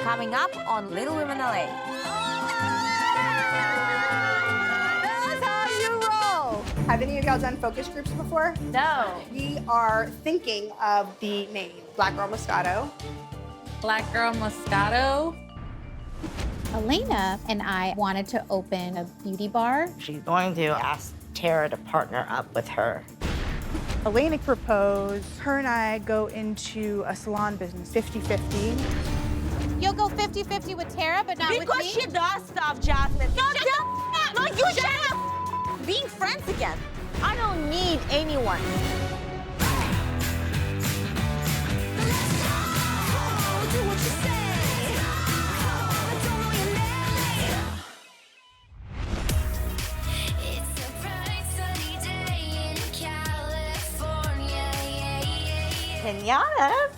coming up on Little Women LA. That's how you roll. Have any of y'all done focus groups before? No. We are thinking of the name Black Girl Moscato. Black Girl Moscato. Elena and I wanted to open a beauty bar. She's going to ask Terra to partner up with her. Elena proposed her and I go into a salon business 50-50. You'll go 50-50 with Terra, but not with me? Because she does stuff, Jasmine. No, you shut up. Being friends again. I don't need anyone. Pinatas?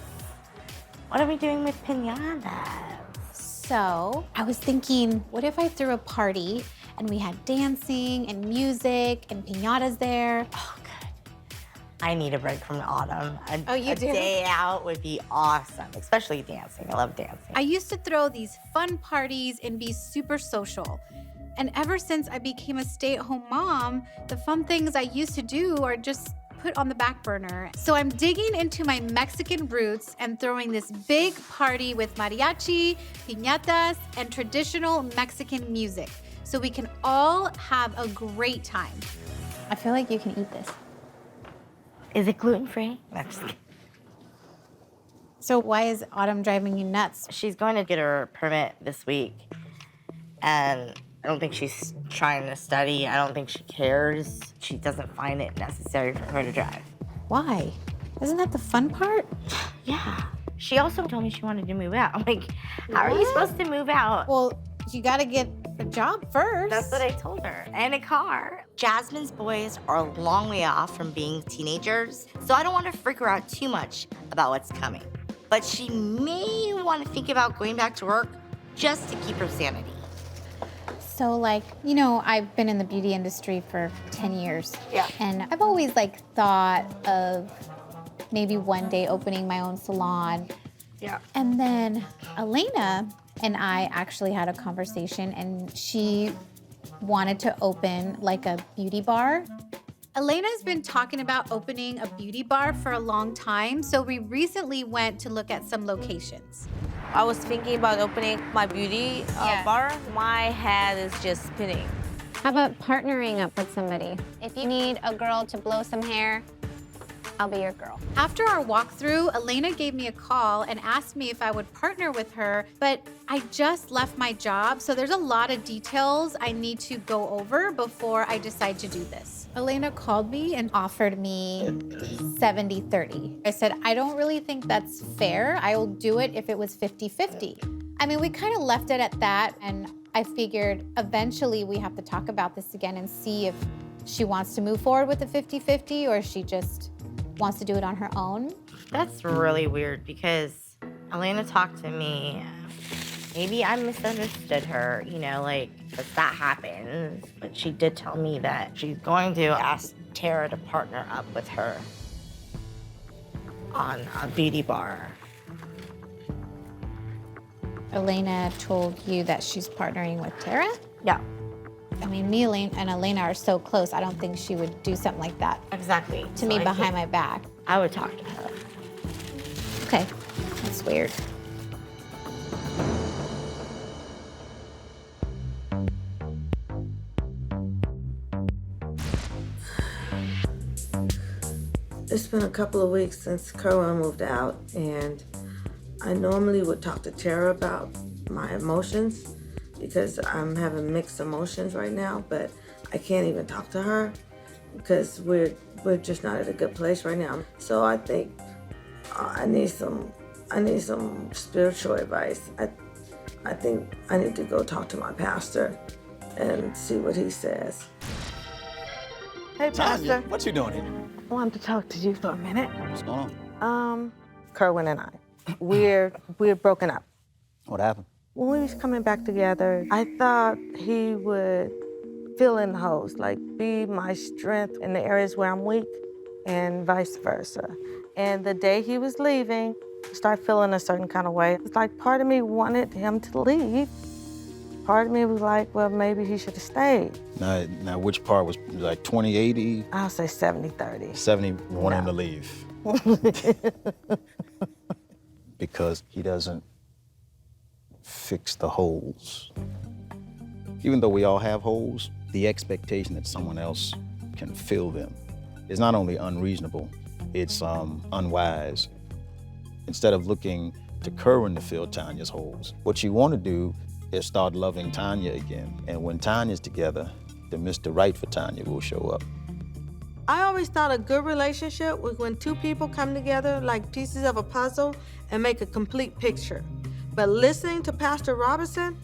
What are we doing with pinatas? So I was thinking, what if I threw a party and we had dancing and music and piñatas there? Oh, good. I need a break from the autumn. You a do? day out would be awesome, especially dancing. I love dancing. I used to throw these fun parties and be super social. And ever since I became a stay-at-home mom, the fun things I used to do are just put on the back burner. So I'm digging into my Mexican roots and throwing this big party with mariachi, piñatas, and traditional Mexican music so we can all have a great time. I feel like you can eat this. Is it gluten-free? So why is Autumn driving you nuts? She's going to get her permit this week, and I don't think she's trying to study. I don't think she cares. She doesn't find it necessary for her to drive. Why? Isn't that the fun part? Yeah. She also told me she wanted to move out. I'm like, how are you supposed to move out? Well, you gotta get a job first. That's what I told her. And a car. Jasmine's boys are a long way off from being teenagers, so I don't want to freak her out too much about what's coming. But she may want to think about going back to work just to keep her sanity. So like, you know, I've been in the beauty industry for 10 years. Yeah. And I've always like thought of maybe one day opening my own salon. Yeah. And then Elena and I actually had a conversation and she wanted to open like a beauty bar. Elena's been talking about opening a beauty bar for a long time, so we recently went to look at some locations. I was thinking about opening my beauty bar. My head is just spinning. How about partnering up with somebody? If you need a girl to blow some hair, I'll be your girl. After our walkthrough, Elena gave me a call and asked me if I would partner with her, but I just left my job, so there's a lot of details I need to go over before I decide to do this. Elena called me and offered me 70-30. I said, I don't really think that's fair. I will do it if it was 50-50. I mean, we kind of left it at that, and I figured eventually we have to talk about this again and see if she wants to move forward with the 50-50 or she just wants to do it on her own. That's really weird because Elena talked to me. Maybe I misunderstood her, you know, like, because that happens. But she did tell me that she's going to ask Terra to partner up with her on a beauty bar. Elena told you that she's partnering with Terra? Yeah, I mean, me and Elena are so close, I don't think she would do something like that exactly. to me behind my back. I would talk to her. Okay, that's weird. It's been a couple of weeks since Kerwin moved out, and I normally would talk to Terra about my emotions because I'm having mixed emotions right now, but I can't even talk to her because we're just not at a good place right now. So I think I need some spiritual advice. I think I need to go talk to my pastor and see what he says. Hey, Pastor. What you doing here? I wanted to talk to you for a minute. What's going on? Kerwin and I, we're broken up. What happened? When we was coming back together, I thought he would fill in the holes, like be my strength in the areas where I'm weak and vice versa. And the day he was leaving, start feeling a certain kind of way. It's like part of me wanted him to leave. Part of me was like, well, maybe he should have stayed. Now which part was like 20/80? I'll say 70-30. 70 wanting to leave. Because he doesn't fix the holes. Even though we all have holes, the expectation that someone else can fill them is not only unreasonable, it's unwise. Instead of looking to Kerwin to fill Tonya's holes, what you want to do is start loving Tonya again. And when Tonya's together, the Mr. Right for Tonya will show up. I always thought a good relationship was when two people come together like pieces of a puzzle and make a complete picture. But listening to Pastor Robinson,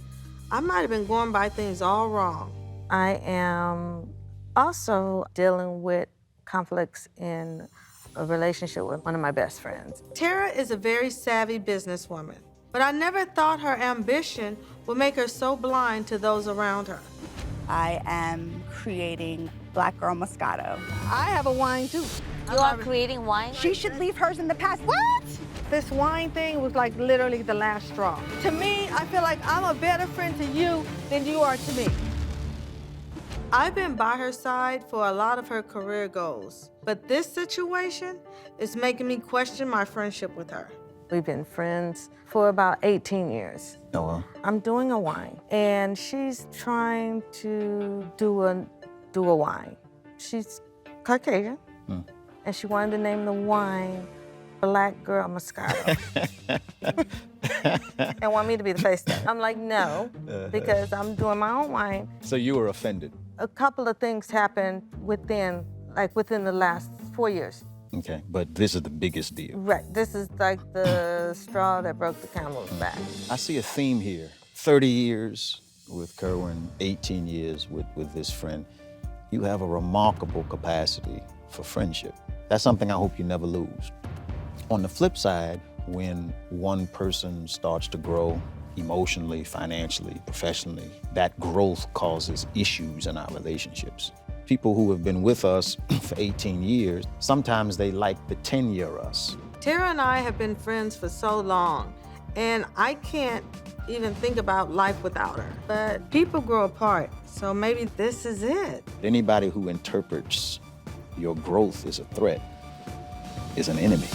I might have been going by things all wrong. I am also dealing with conflicts in a relationship with one of my best friends. Terra is a very savvy businesswoman, but I never thought her ambition would make her so blind to those around her. I am creating Black Girl Moscato. I have a wine too. You are creating wine? She should leave hers in the past. What? This wine thing was like literally the last straw. To me, I feel like I'm a better friend to you than you are to me. I've been by her side for a lot of her career goals, but this situation is making me question my friendship with her. We've been friends for about 18 years. Oh, well. I'm doing a wine, and she's trying to do a wine. She's Caucasian, and she wanted to name the wine Black Girl Moscato. And want me to be the face thing. I'm like, no, because I'm doing my own wine. So you were offended? A couple of things happened within the last 4 years. Okay, but this is the biggest deal. Right, this is like the straw that broke the camel's back. I see a theme here. 30 years with Kerwin, 18 years with this friend. You have a remarkable capacity for friendship. That's something I hope you never lose. On the flip side, when one person starts to grow emotionally, financially, professionally, that growth causes issues in our relationships. People who have been with us for 18 years, sometimes they like the 10-year us. Terra and I have been friends for so long, and I can't even think about life without her. But people grow apart, so maybe this is it. Anybody who interprets your growth as a threat is an enemy.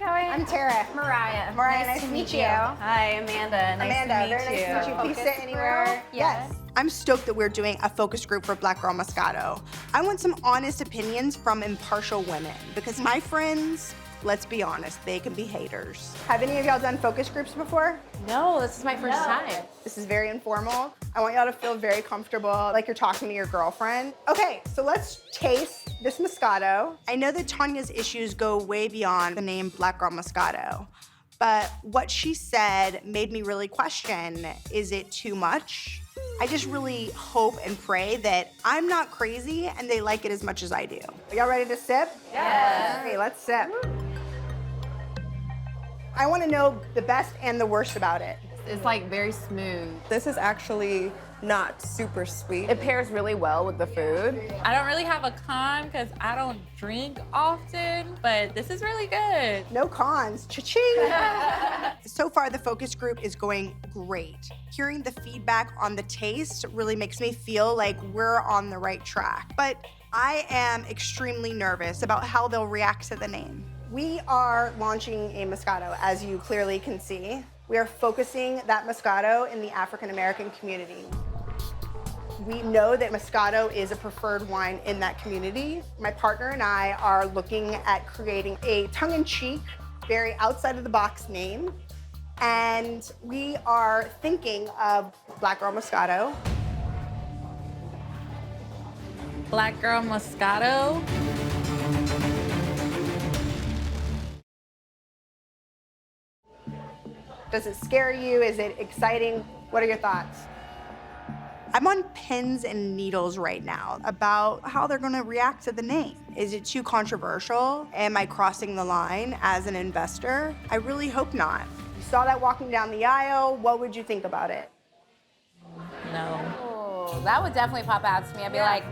I'm Terra. Mariah. Nice to meet you. Hi, Amanda. Nice to meet very you. nice to meet you. Please sit anywhere. Yes. I'm stoked that we're doing a focus group for Black Girl Moscato. I want some honest opinions from impartial women because my friends, let's be honest, they can be haters. Have any of y'all done focus groups before? No, this is my first time. This is very informal. I want y'all to feel very comfortable, like you're talking to your girlfriend. Okay, so let's taste this Moscato. I know that Tonya's issues go way beyond the name Black Girl Moscato, but what she said made me really question, is it too much? I just really hope and pray that I'm not crazy and they like it as much as I do. Are y'all ready to sip? Yes. Okay, let's sip. I want to know the best and the worst about it. It's like very smooth. This is actually not super sweet. It pairs really well with the food. I don't really have a con because I don't drink often, but this is really good. No cons, cha-ching. So far, the focus group is going great. Hearing the feedback on the taste really makes me feel like we're on the right track. But I am extremely nervous about how they'll react to the name. We are launching a Moscato, as you clearly can see. We are focusing that Moscato in the African-American community. We know that Moscato is a preferred wine in that community. My partner and I are looking at creating a tongue-in-cheek, very outside-of-the-box name. And we are thinking of Black Girl Moscato. Black Girl Moscato. Does it scare you? Is it exciting? What are your thoughts? I'm on pins and needles right now about how they're gonna react to the name. Is it too controversial? Am I crossing the line as an investor? I really hope not. saw that walking down the aisle, what would you think about it? No. Oh, that would definitely pop out to me. I'd be like,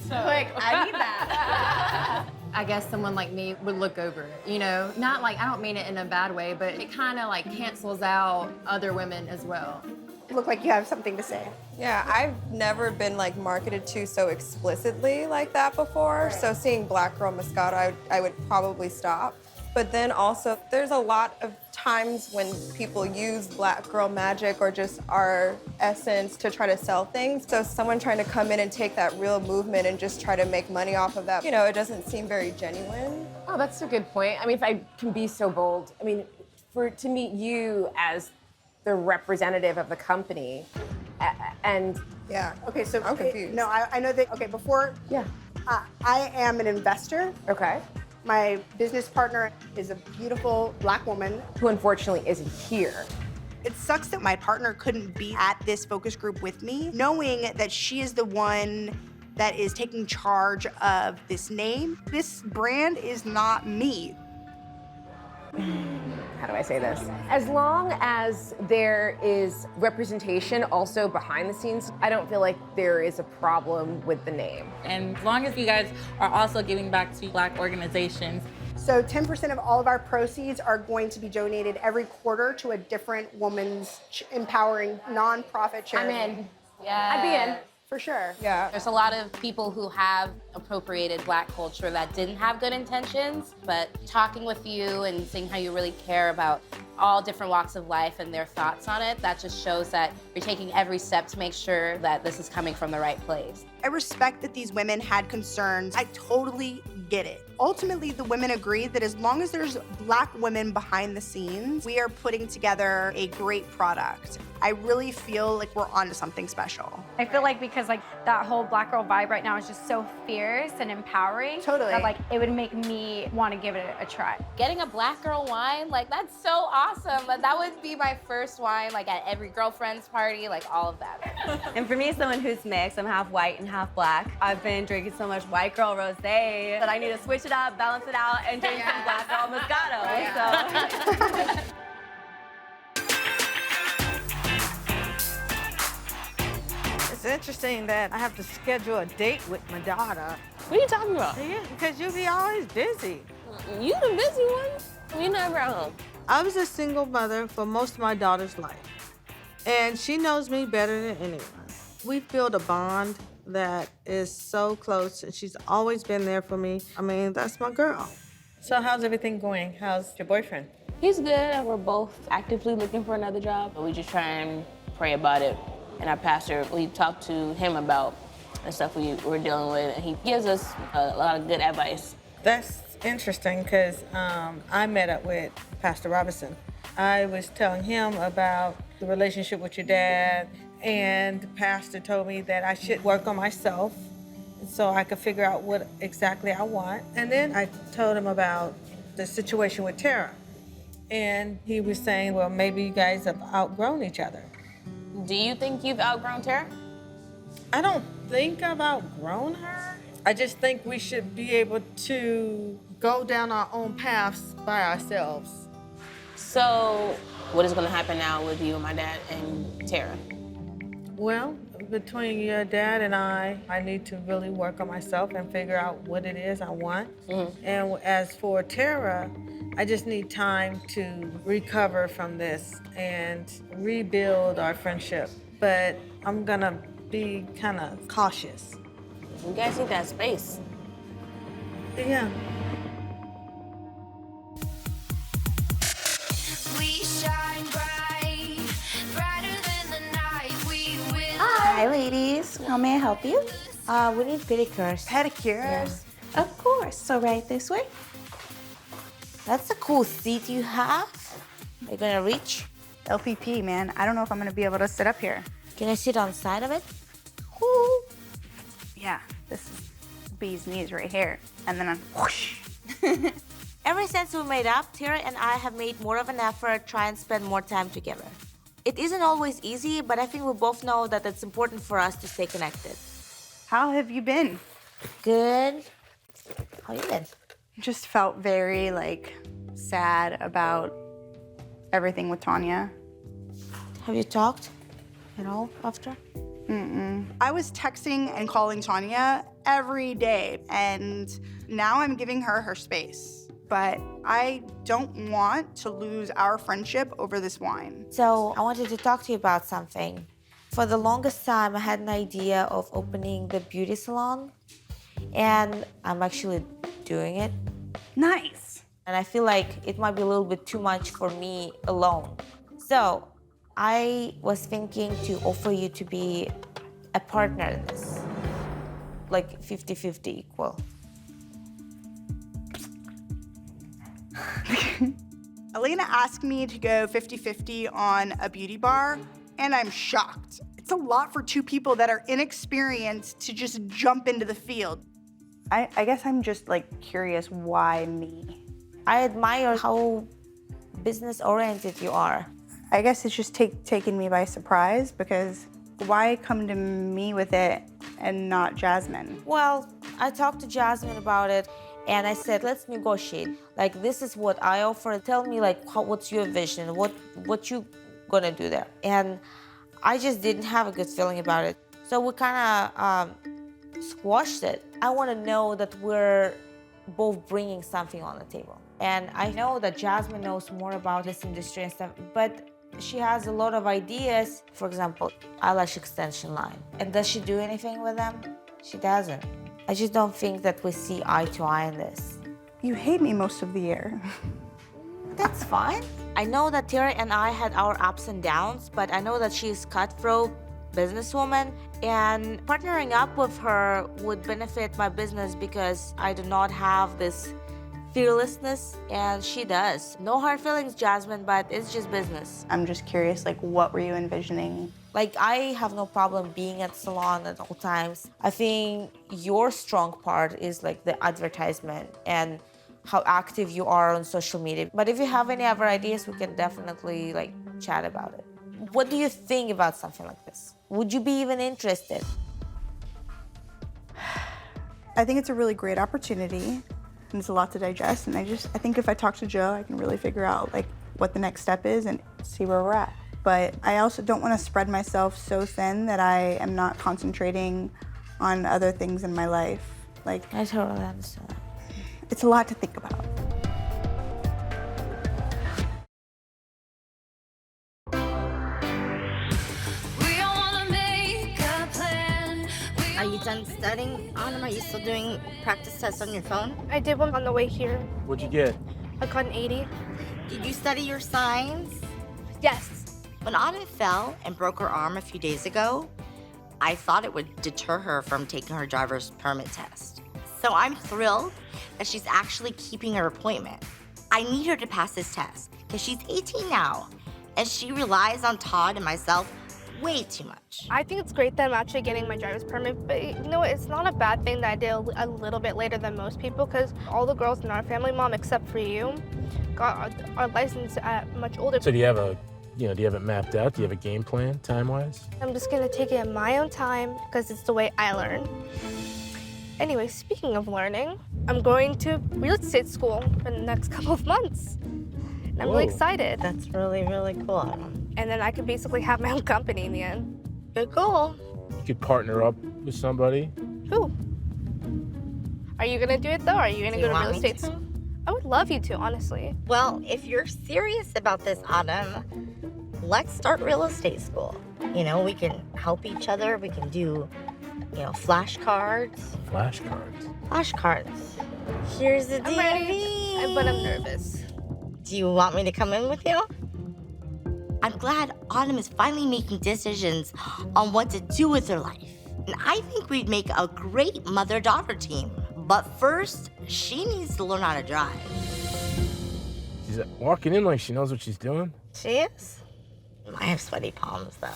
quick, I need that. I guess someone like me would look over it, you know? Not like, I don't mean it in a bad way, but it kind of like cancels out other women as well. You look like you have something to say. Yeah, I've never been like marketed to so explicitly like that before. Right. So seeing Black Girl Moscato, I would probably stop. But then also, there's a lot of times when people use Black Girl Magic or just our essence to try to sell things. So someone trying to come in and take that real movement and just try to make money off of that, you know, it doesn't seem very genuine. Oh, that's a good point. I mean, if I can be so bold, I mean, to meet you as the representative of the company, and yeah. Okay, so I'm confused. No, I know that. Okay, before. Yeah. I am an investor. Okay. My business partner is a beautiful Black woman who unfortunately isn't here. It sucks that my partner couldn't be at this focus group with me, knowing that she is the one that is taking charge of this name. This brand is not me. How do I say this? As long as there is representation also behind the scenes, I don't feel like there is a problem with the name. And as long as you guys are also giving back to Black organizations. So 10% of all of our proceeds are going to be donated every quarter to a different woman's empowering nonprofit charity. I'm in. Yeah. I'd be in. For sure. Yeah. There's a lot of people who have appropriated Black culture that didn't have good intentions, but talking with you and seeing how you really care about all different walks of life and their thoughts on it, that just shows that you're taking every step to make sure that this is coming from the right place. I respect that these women had concerns. I totally get it. Ultimately, the women agreed that as long as there's Black women behind the scenes, we are putting together a great product. I really feel like we're onto something special. I feel like because like that whole Black girl vibe right now is just so fierce and empowering. Totally. That like it would make me want to give it a try. Getting a Black girl wine, like that's so awesome. That would be my first wine, like at every girlfriend's party, like all of that. And for me, someone who's mixed, I'm half white and half Black. I've been drinking so much white girl rosé that I need to switch it up, balance it out, and drink some Black girl Moscato. So. It's interesting that I have to schedule a date with my daughter. What are you talking about? Yeah, because you be always busy. You the busy one. You never at home. I was a single mother for most of my daughter's life, and she knows me better than anyone. We've built a bond that is so close, and she's always been there for me. I mean, that's my girl. So how's everything going? How's your boyfriend? He's good. We're both actively looking for another job. We just try and pray about it. And our pastor, we talked to him about the stuff we're dealing with, and he gives us a lot of good advice. That's interesting, because I met up with Pastor Robinson. I was telling him about the relationship with your dad, and the pastor told me that I should work on myself so I could figure out what exactly I want. And then I told him about the situation with Terra. And he was saying, well, maybe you guys have outgrown each other. Do you think you've outgrown Terra? I don't think I've outgrown her. I just think we should be able to go down our own paths by ourselves. So, what is going to happen now with you and my dad and Terra? Well, between your dad and I need to really work on myself and figure out what it is I want. Mm-hmm. And as for Terra, I just need time to recover from this and rebuild our friendship. But I'm gonna be kind of cautious. You guys need that space. Yeah. We shine bright, brighter than the night we will. Hi, ladies. How may I help you? We need pedicures. Pedicures? Yeah. Of course. So right this way. That's a cool seat you have. Are you gonna reach? LPP, man. I don't know if I'm gonna be able to sit up here. Can I sit on the side of it? Ooh. Yeah, this is bee's knees right here. And then I'm whoosh. Ever since we made up, Terra and I have made more of an effort to try and spend more time together. It isn't always easy, but I think we both know that it's important for us to stay connected. How have you been? Good. How you been? Just felt very like sad about everything with Tonya. Have you talked at all after? I was texting and calling Tonya every day, and now I'm giving her her space. But I don't want to lose our friendship over this wine. So I wanted to talk to you about something. For the longest time, I had an idea of opening the beauty salon, and I'm actually doing it. Nice. And I feel like it might be a little bit too much for me alone. So I was thinking to offer you to be a partner in this, like 50-50 equal. Elena asked me to go 50-50 on a beauty bar, and I'm shocked. It's a lot for two people that are inexperienced to just jump into the field. I guess I'm just like curious, why me? I admire how business-oriented you are. I guess it's just taking me by surprise, because why come to me with it and not Jasmine? Well, I talked to Jasmine about it, and I said, let's negotiate. Like, this is what I offer. Tell me, like, what's your vision? What you gonna do there? And I just didn't have a good feeling about it. So we kind of squashed it. I want to know that we're both bringing something on the table. And I know that Jasmine knows more about this industry and stuff, but she has a lot of ideas. For example, eyelash extension line. And does she do anything with them? She doesn't. I just don't think that we see eye to eye in this. You hate me most of the year. That's fine. I know that Terra and I had our ups and downs, but I know that she's cutthroat businesswoman, and partnering up with her would benefit my business because I do not have this fearlessness, and she does. No hard feelings, Jasmine, but it's just business. I'm just curious, like, what were you envisioning? Like, I have no problem being at Salon at all times. I think your strong part is like the advertisement and how active you are on social media. But if you have any other ideas, we can definitely like chat about it. What do you think about something like this? Would you be even interested? I think it's a really great opportunity. There's a lot to digest, and I think if I talk to Joe, I can really figure out like what the next step is and see where we're at. But I also don't want to spread myself so thin that I am not concentrating on other things in my life. Like, I totally understand. It's a lot to think about. Are you done studying, Autumn? Are you still doing practice tests on your phone? I did one on the way here. What'd you get? I got an 80. Did you study your signs? Yes. When Autumn fell and broke her arm a few days ago, I thought it would deter her from taking her driver's permit test. So I'm thrilled that she's actually keeping her appointment. I need her to pass this test because she's 18 now, and she relies on Todd and myself way too much. I think it's great that I'm actually getting my driver's permit, but you know what? It's not a bad thing that I did a little bit later than most people, because all the girls in our family, Mom, except for you, got our license at much older. So do you have it mapped out? Do you have a game plan time-wise? I'm just gonna take it in my own time because it's the way I learn. Anyway, speaking of learning, I'm going to real estate school for the next couple of months. And I'm really excited. That's really, really cool. And then I could basically have my own company in the end. Good goal. You could partner up with somebody. Who? Are you gonna do it though? Or are you gonna Do go you to want real me estate to? school? I would love you to, honestly. Well, if you're serious about this, Autumn, let's start real estate school. You know, we can help each other. We can do, flashcards. Flashcards? Flashcards. Here's the I'm ready, but I'm nervous. Do you want me to come in with you? I'm glad Autumn is finally making decisions on what to do with her life. And I think we'd make a great mother-daughter team. But first, she needs to learn how to drive. She's walking in like she knows what she's doing. She is? I have sweaty palms, though.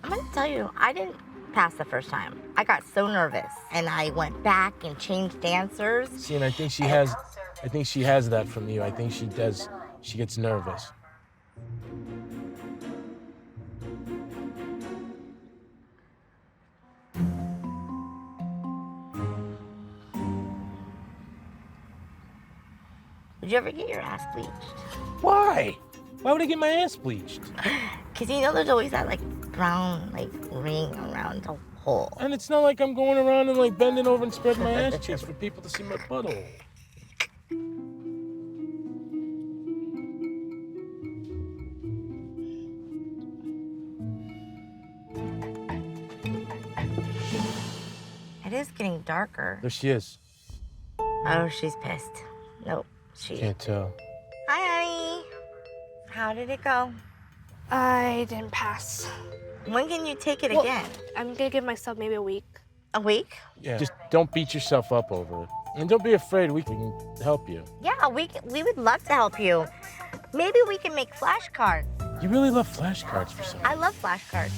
I'm gonna tell you, I didn't pass the first time. I got so nervous, and I went back and changed dancers. See, and I think she has that from you. I think she does. She gets nervous. Would you ever get your ass bleached? Why? Why would I get my ass bleached? Cause you know there's always that like brown like ring around the hole. And it's not like I'm going around and like bending over and spreading my ass cheeks for people to see my butthole. It is getting darker. There she is. Oh, she's pissed. Nope, she. Can't tell. Hi, honey. How did it go? I didn't pass. When can you take it Well, again? I'm gonna give myself maybe a week. A week? Yeah. Just don't beat yourself up over it. And don't be afraid, we can help you. Yeah, we would love to help you. Maybe we can make flashcards. You really love flashcards for some reason. I love flashcards.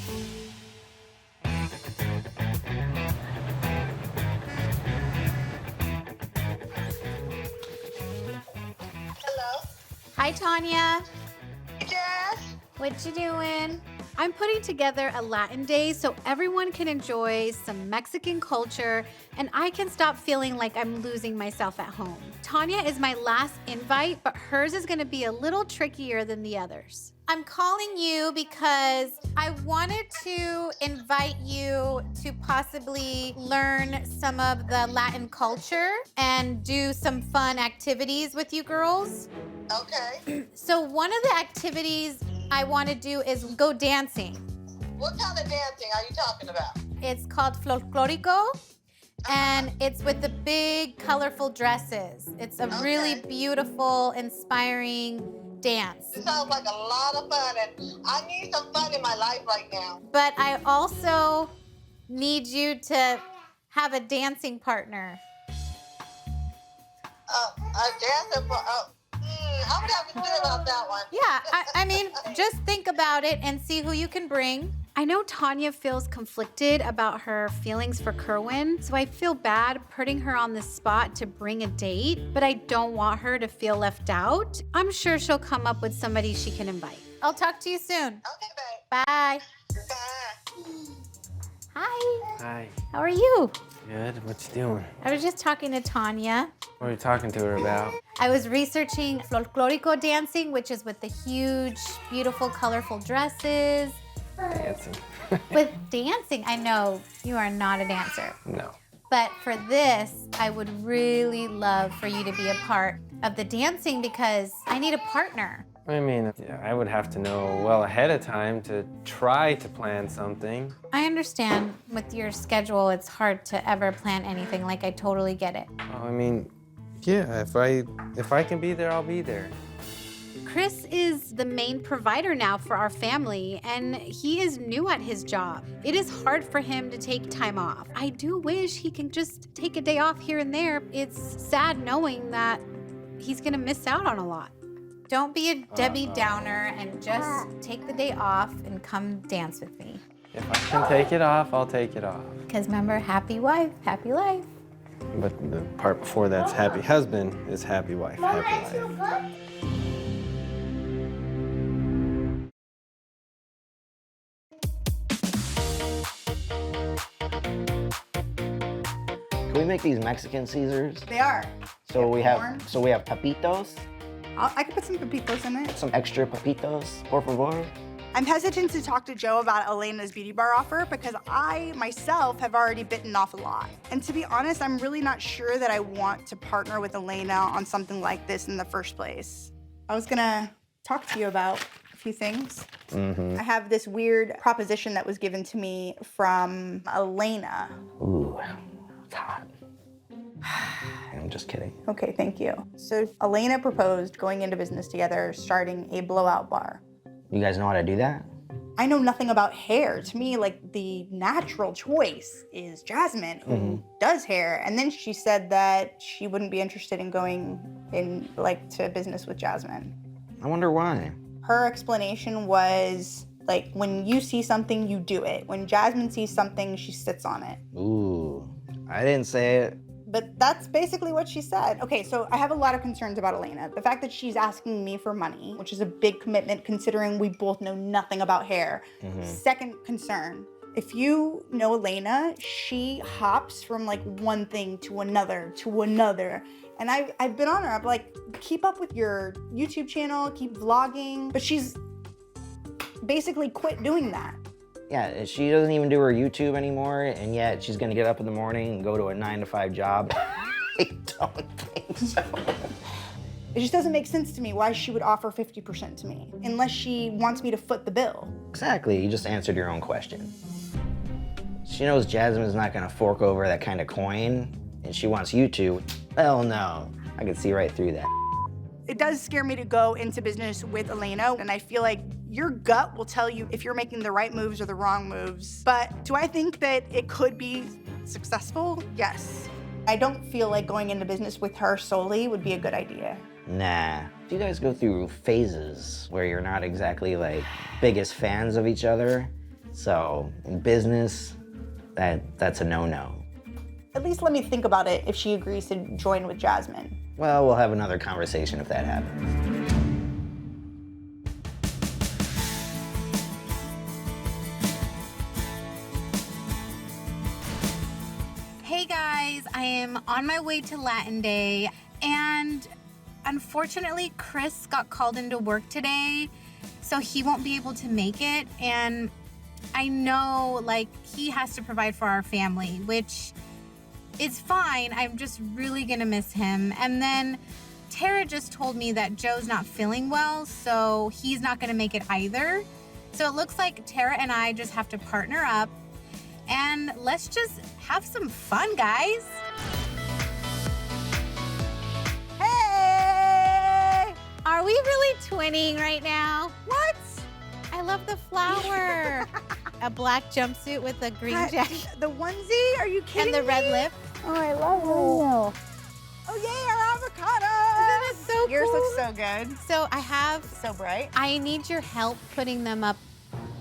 Hi, Tonya. Yes. What you doing? I'm putting together a Latin day so everyone can enjoy some Mexican culture and I can stop feeling like I'm losing myself at home. Tonya is my last invite, but hers is going to be a little trickier than the others. I'm calling you because I wanted to invite you to possibly learn some of the Latin culture and do some fun activities with you girls. Okay. So one of the activities I want to do is go dancing. What kind of dancing are you talking about? It's called folklorico, and it's with the big, colorful dresses. It's a really beautiful, inspiring dance. It sounds like a lot of fun, and I need some fun in my life right now. But I also need you to have a dancing partner. A dancing partner. I would have to think about that one. Yeah, I mean, just think about it and see who you can bring. I know Tonya feels conflicted about her feelings for Kerwin, so I feel bad putting her on the spot to bring a date, but I don't want her to feel left out. I'm sure she'll come up with somebody she can invite. I'll talk to you soon. Okay, babe. Bye. Bye. Hi. Hi. How are you? Good. What you doing? I was just talking to Tonya. What are you talking to her about? I was researching folklorico dancing, which is with the huge, beautiful, colorful dresses. Dancing. With dancing, I know you are not a dancer. No. But for this, I would really love for you to be a part of the dancing because I need a partner. I mean, yeah, I would have to know well ahead of time to try to plan something. I understand with your schedule, it's hard to ever plan anything. Like, I totally get it. Oh, I mean, yeah, if I can be there, I'll be there. Chris is the main provider now for our family, and he is new at his job. It is hard for him to take time off. I do wish he can just take a day off here and there. It's sad knowing that he's gonna miss out on a lot. Don't be a Debbie Downer and just take the day off and come dance with me. If I can take it off, I'll take it off. Because remember, happy wife, happy life. But the part before that's happy husband is happy wife, happy life. Can we make these Mexican Caesars? They are. So we corn. have papitos, I could put some pepitos in it. some extra papitos, por favor. I'm hesitant to talk to Joe about Elena's beauty bar offer because I myself have already bitten off a lot. And to be honest, I'm really not sure that I want to partner with Elena on something like this in the first place. I was gonna talk to you about a few things. I have this weird proposition that was given to me from Elena. Ooh, it's hot. I'm just kidding. Okay, thank you. So Elena proposed going into business together, starting a blowout bar. You guys know how to do that? I know nothing about hair. To me, like, the natural choice is Jasmine, who does hair. And then she said that she wouldn't be interested in going in, like, to business with Jasmine. I wonder why. Her explanation was, like, when you see something, you do it. When Jasmine sees something, she sits on it. Ooh, I didn't say it. But that's basically what she said. Okay, so I have a lot of concerns about Elena. The fact that she's asking me for money, which is a big commitment considering we both know nothing about hair. Second concern, if you know Elena, she hops from like one thing to another, And I've been on her. I'm like, keep up with your YouTube channel, keep vlogging. But she's basically quit doing that. Yeah, she doesn't even do her YouTube anymore, and yet she's gonna get up in the morning and go to a 9-to-5 job. I don't think so. It just doesn't make sense to me why she would offer 50% to me, unless she wants me to foot the bill. Exactly, you just answered your own question. She knows Jasmine's not gonna fork over that kind of coin, and she wants you to. Hell no, I can see right through that. It does scare me to go into business with Elena, and I feel like your gut will tell you if you're making the right moves or the wrong moves. But do I think that it could be successful? Yes. I don't feel like going into business with her solely would be a good idea. Nah. You guys go through phases where you're not exactly like biggest fans of each other. So in business, that's a no-no. At least let me think about it if she agrees to join with Jasmine. Well, we'll have another conversation if that happens. Hey guys, I am on my way to Latin Day, and unfortunately Chris got called into work today, so he won't be able to make it. And I know like he has to provide for our family, which is fine. I'm just really gonna miss him. And then Terra just told me that Joe's not feeling well, so he's not gonna make it either. So it looks like Terra and I just have to partner up, and let's just have some fun, guys. Hey! Are we really twinning right now? What? I love the flower. A black jumpsuit with a green jacket. The onesie? Are you kidding me? And the red lip. Oh, I love it. Oh, yay, our avocado. Isn't it so Yours cool? looks so good. So I have... So bright. I need your help putting them up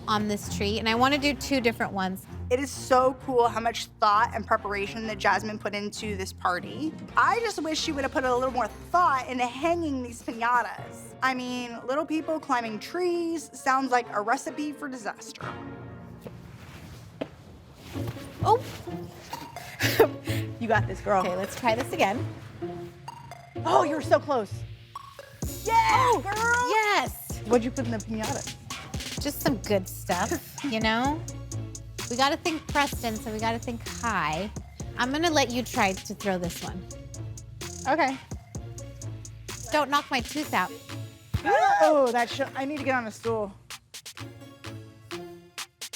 on this tree, and I want to do 2 different ones. It is so cool how much thought and preparation that Jasmine put into this party. I just wish she would have put a little more thought into hanging these piñatas. I mean, little people climbing trees sounds like a recipe for disaster. Oh. You got this, girl. Okay, let's try this again. Oh, you were so close. Yeah, girl. Yes. What'd you put in the piñata? Just some good stuff, you know? We gotta think Preston, so we gotta think high. I'm gonna let you try to throw this one. Okay. Don't knock my tooth out. Oh, I need to get on a stool.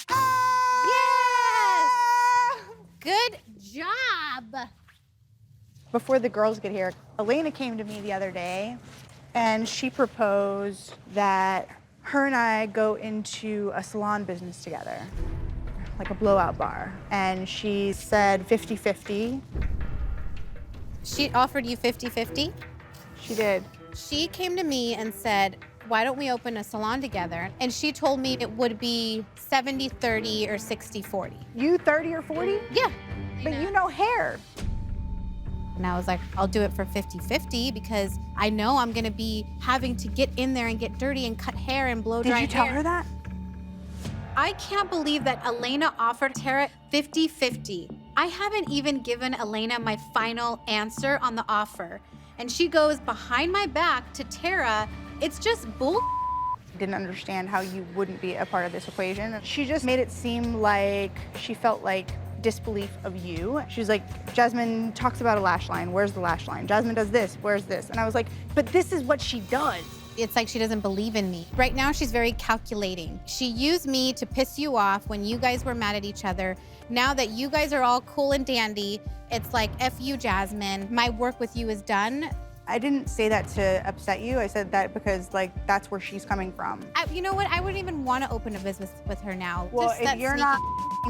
Yes! Good job. Before the girls get here, Elena came to me the other day and she proposed that her and I go into a salon business together, like a blowout bar. And she said 50-50. She offered you 50-50? She did. She came to me and said, why don't we open a salon together? And she told me it would be 70-30 or 60-40. You 30 or 40? Yeah. But you know hair. And I was like, I'll do it for 50-50 because I know I'm gonna be having to get in there and get dirty and cut hair and blow dry hair. Did you tell her that? I can't believe that Elena offered Terra 50-50. I haven't even given Elena my final answer on the offer. And she goes behind my back to Terra. It's just bull. Didn't understand how you wouldn't be a part of this equation. She just made it seem like she felt like disbelief of you. She was like, Jasmine talks about a lash line. Where's the lash line? Jasmine does this. Where's this? And I was like, but this is what she does. It's like she doesn't believe in me. Right now, she's very calculating. She used me to piss you off when you guys were mad at each other. Now that you guys are all cool and dandy, it's like, F you, Jasmine. My work with you is done. I didn't say that to upset you. I said that because like that's where she's coming from. You know what? I wouldn't even want to open a business with her now. Well, Just if that you're not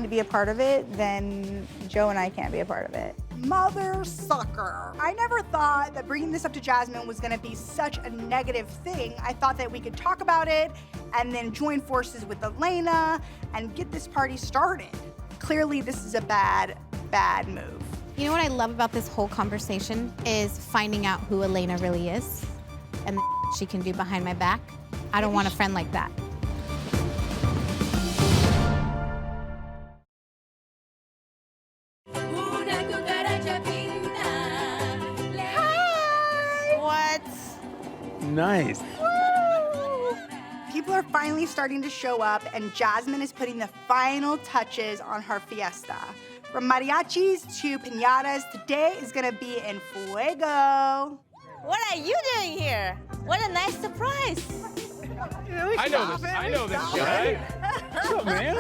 to be a part of it, then Joe and I can't be a part of it. Mother sucker. I never thought that bringing this up to Jasmine was gonna be such a negative thing. I thought that we could talk about it and then join forces with Elena and get this party started. Clearly, this is a bad, bad move. You know what I love about this whole conversation is finding out who Elena really is and the she can do behind my back. I don't want a friend like that. nice. People are finally starting to show up, and Jasmine is putting the final touches on her fiesta. From mariachis to piñatas, today is gonna be en fuego. What are you doing here? What a nice surprise. I know this guy. What's up, man?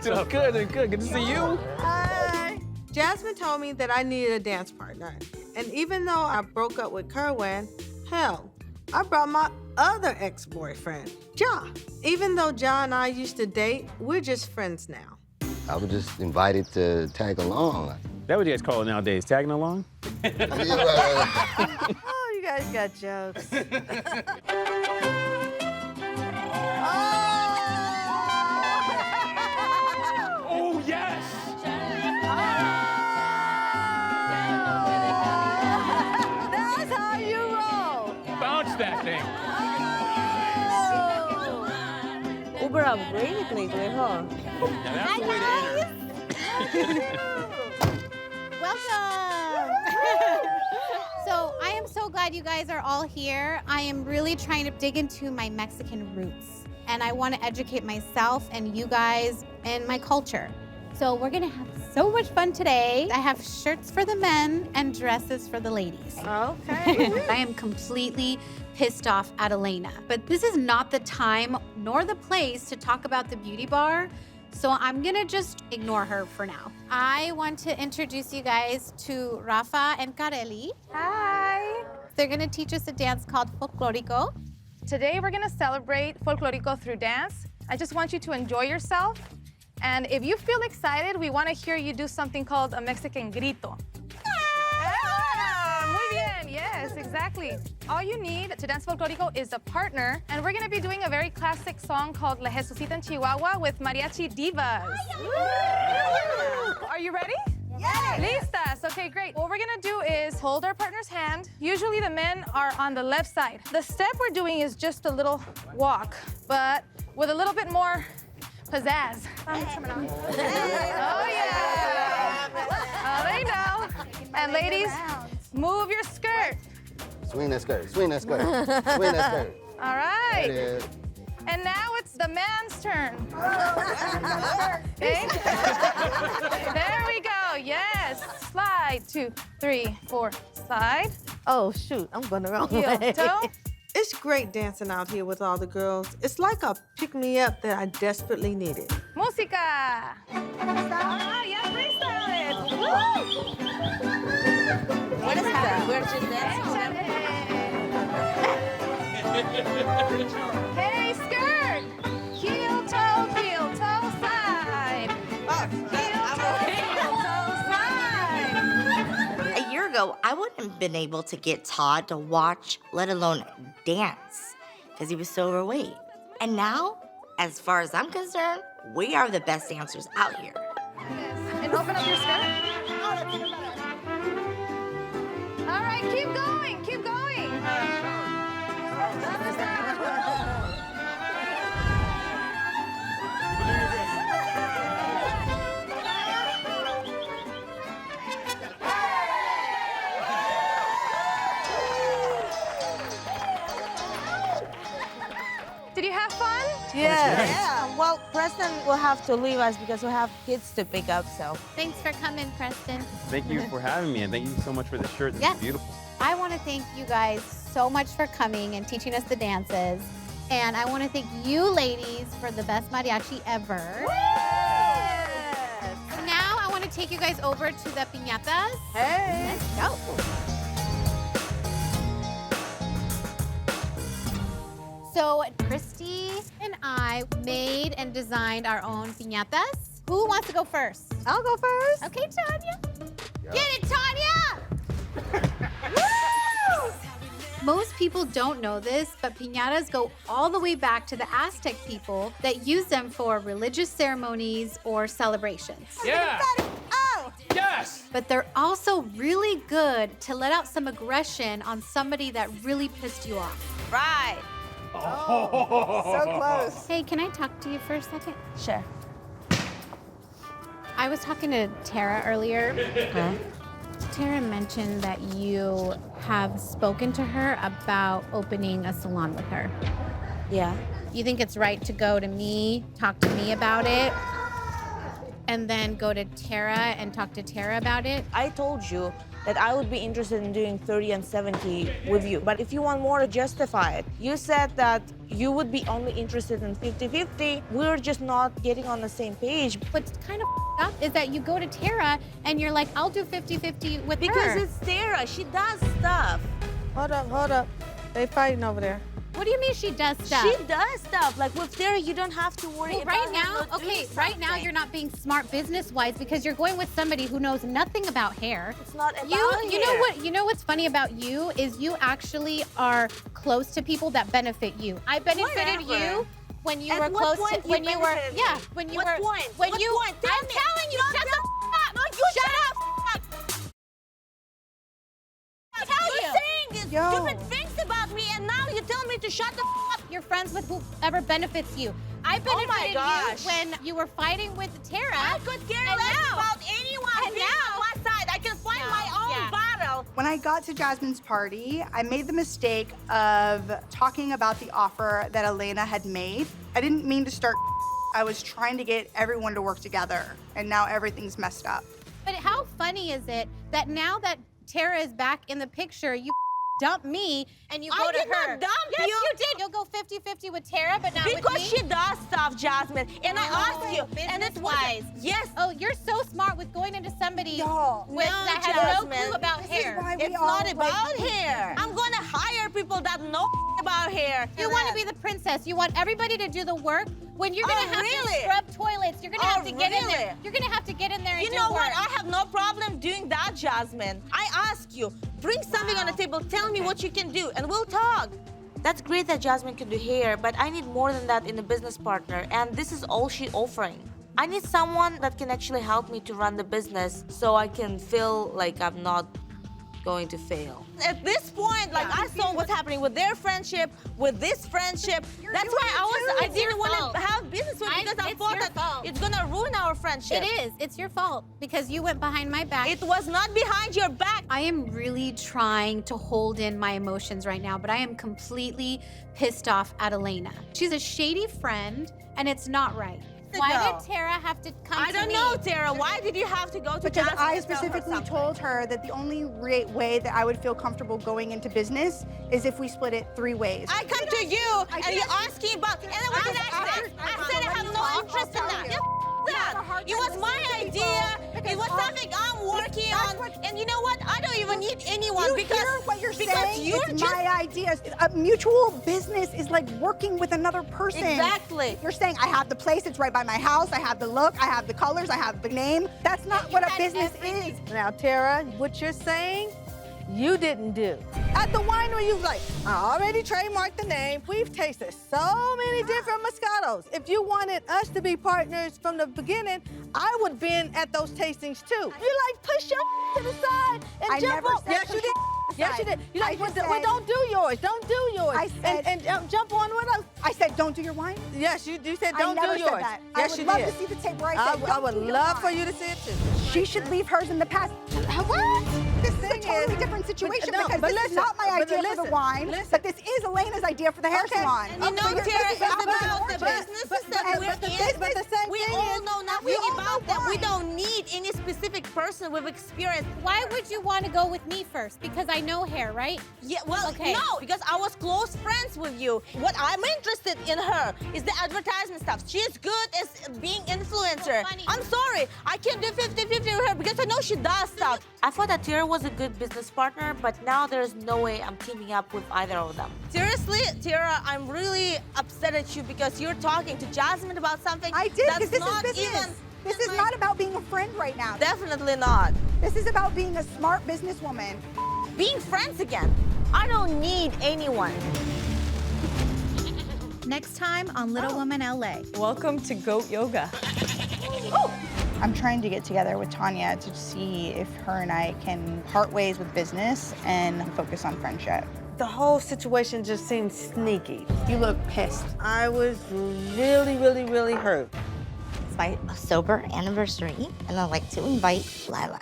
Doing good. Good to see you. Hi. Jasmine told me that I needed a dance partner. And even though I broke up with Kerwin, hell, I brought my other ex-boyfriend, Ja. Even though Ja and I used to date, we're just friends now. I was just invited to tag along. That what you guys call it nowadays, tagging along? Oh, you guys got jokes. Oh, yes! That's how you roll. Bounce that thing. Uber upgraded lately, huh? Now that's the way to enter. Welcome! So I am so glad you guys are all here. I am really trying to dig into my Mexican roots, and I want to educate myself and you guys and my culture. So we're gonna have so much fun today. I have shirts for the men and dresses for the ladies. Okay. I am completely pissed off at Elena, but this is not the time nor the place to talk about the beauty bar. So I'm gonna just ignore her for now. I want to introduce you guys to Rafa and Kareli. Hi. They're gonna teach us a dance called folklorico. Today we're gonna celebrate folklorico through dance. I just want you to enjoy yourself. And if you feel excited, we want to hear you do something called a Mexican grito. Ah, muy bien, yes, exactly. All you need to dance folklorico is a partner, and we're gonna be doing a very classic song called La Jesucita en Chihuahua with mariachi divas. Are you ready? Yes. Listas. Okay, great. What we're gonna do is hold our partner's hand. Usually the men are on the left side. The step we're doing is just a little walk, but with a little bit more pizzazz. Oh, yeah. Oh, they know. And ladies, move your skirt. Swing that skirt, swing that skirt, swing that skirt. All right. There it is. And now it's the man's turn. Okay. There we go. Yes. Slide. 2, 3, 4. Slide. Oh, shoot, I'm going the wrong Heel, way. toe. It's great dancing out here with all the girls. It's like a pick-me-up that I desperately needed. Música. Ah, yeah, freestyle it. Woo! What is that? We're just dancing. Hey, skirt. Heel, toe, side. Heel, toe, side. A year ago, I wouldn't have been able to get Todd to watch, let alone dance, because he was so overweight. And now, as far as I'm concerned, we are the best dancers out here. And open up your skirt. All right, keep going, keep going. Did you have fun? Yeah. Well, Preston will have to leave us because we have kids to pick up, so. Thanks for coming, Preston. Thank you for having me, and thank you so much for the shirt. This Yes. is beautiful. I want to thank you guys so much for coming and teaching us the dances. And I want to thank you ladies for the best mariachi ever. Now I want to take you guys over to the piñatas. Hey. Let's go. So Christy and I made and designed our own piñatas. Who wants to go first? I'll go first. Okay, Tonya. Get it, Tonya! Woo! Most people don't know this, but piñatas go all the way back to the Aztec people that used them for religious ceremonies or celebrations. Yeah. Oh. Yes. But they're also really good to let out some aggression on somebody that really pissed you off. Right. So close. Hey, can I talk to you for a second? Sure. I was talking to Terra earlier. Terra mentioned that you have spoken to her about opening a salon with her. Yeah. You think it's right to go to me, talk to me about it, and then go to Terra and talk to Terra about it? I told you that I would be interested in doing 30 and 70 with you. But if you want more to justify it, you said that you would be only interested in 50-50. We're just not getting on the same page. What's kind of up is that you go to Terra and you're like, I'll do 50-50 with her. Because it's Terra, she does stuff. Hold up. They fighting over there. What do you mean she does stuff? She does stuff. Like with Terra, you don't have to worry Well, about right her now, not doing okay, right now something. you're not being smart business-wise because you're going with somebody who knows nothing about hair. It's not about You know hair. what? You know what's funny about you is you actually are close to people that benefit you. I benefited Whatever. you when you At were what close point to you when you were benefited me? when you What were point? when What you point? Tell I'm me. telling you, Not shut the that- f up. No, you shut shut up. You're Tell you. saying stupid things about me, and now you tell me to shut the f up. You're friends with whoever benefits you. I benefited gosh. you when you were fighting with Terra. I could care and less now- about anyone and being now- on my side. I can find my own battle. When I got to Jasmine's party, I made the mistake of talking about the offer that Elena had made. I didn't mean to start. I was trying to get everyone to work together, and now everything's messed up. But how funny is it that now that Terra is back in the picture, you dump me and you go I to did her? not dump yes, you. you did. You'll go 50-50 with Terra, but not with me. Because she does stuff, Jasmine. And I asked you, and it was business-wise. yes. Oh, you're so smart with going into somebody No. with No, that has no Jasmine. clue about This hair. is why we It's all not like- about hair. I'm gonna hire people that know about hair. You want to be the princess. You want everybody to do the work. When you're gonna have really? to scrub toilets, you're gonna have to get in there. really? You're gonna have to get in there and You do know work. what? I have no problem doing that, Jasmine. I ask you, bring something on the table, tell me what you can do, and we'll talk. That's great that Jasmine can do hair, but I need more than that in a business partner, and this is all she's offering. I need someone that can actually help me to run the business so I can feel like I'm not going to fail. At this point, like I saw what's happening with their friendship, with this friendship. That's why I didn't want to have business with because I thought that it's gonna ruin our friendship. It is. It's your fault because you went behind my back. It was not behind your back. I am really trying to hold in my emotions right now, but I am completely pissed off at Elena. She's a shady friend, and it's not right. Why did Terra have to come I to don't me? know, Terra. Why did you have to go to Because Jasmine I to tell her specifically something? told her that the only way that I would feel comfortable going into business is if we split it 3 ways. I come to you and you're asking about, and then what did I say? I said I have no interest in that. That. It was my idea. It was something I'm working on. And you know what? I don't even need anyone You because hear what you're because saying? you're It's just my idea. A mutual business is like working with another person. Exactly. You're saying I have the place, it's right by my house, I have the look, I have the colors, I have the name. That's not what a business is. Now, Terra, what you're saying, you didn't do. At the winery, you was like, I already trademarked the name. We've tasted so many different Moscatos. If you wanted us to be partners from the beginning, I would have been at those tastings too. You like push your to the side and I jump never up. said Yes, push you did. Yes, you did. You like, I just well, said- don't do yours. Don't do yours. I said- and jump on with us. I said, don't do your wine? Yes, you said I don't never do said yours. that. Yes, I would you love did. to see the tape where I I said, would don't do your love wine. for you to see it too. She should leave hers in the past. What? This is a totally different situation no, because but this is listen, not my but idea for listen, the wine, listen. but this is Elena's idea for the hair salon. And you know, So you're- Terra, this it's is absolutely about the gorgeous. businesses that we're in. But the same We thing all is- know nothing about them. We don't need any specific person with experience. Why would you want to go with me first? Because I know hair, right? Yeah, well, Okay. no, because I was close friends with you. What I'm interested in her is the advertisement stuff. She's good as being influencer. I'm sorry, I can't do 50-50 with her because I know she does stuff. I thought that Terra was a good business partner, but now there's no way I'm teaming up with either of them. Seriously, Terra, I'm really upset at you because you're talking to Jasmine about something I did, that's because this not is business. even... This is not about being a friend right now. Definitely not. This is about being a smart businesswoman. Being friends again. I don't need anyone. Next time on Little Woman LA. Welcome to Goat Yoga. I'm trying to get together with Tonya to see if her and I can part ways with business and focus on friendship. The whole situation just seemed sneaky. You look pissed. I was really, really, really hurt. It's my sober anniversary, and I'd like to invite Lila.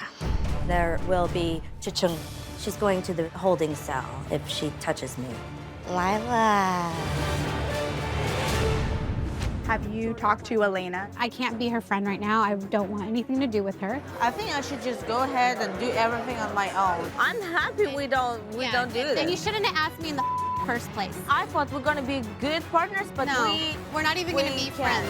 There will be cha-chung. She's going to the holding cell if she touches me. Lila. Have you talked to Elena? I can't be her friend right now. I don't want anything to do with her. I think I should just go ahead and do everything on my own. I'm happy we don't do this. And you shouldn't have asked me in the first place. I thought we're gonna be good partners, but No, we're not even gonna be friends.